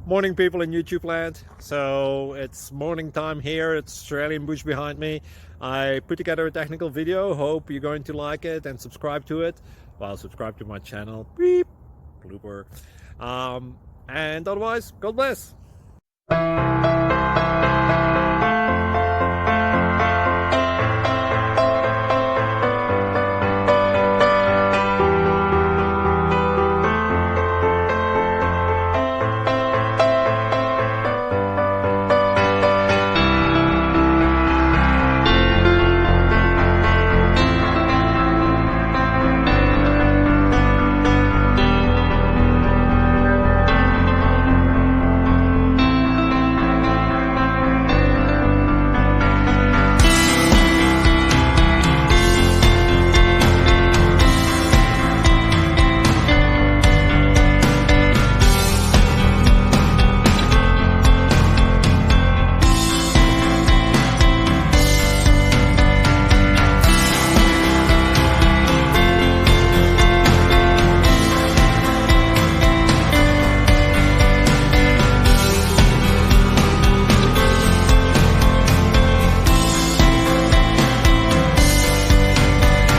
Morning, people in YouTube land. So it's morning time here. It's Australian bush behind me. I put together a technical video. Hope you're going to like it and subscribe to it. Well, subscribe to my channel. Beep. Blooper. And otherwise, God bless.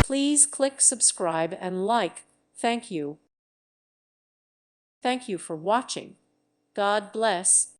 Please click subscribe and like. Thank you. Thank you for watching. God bless.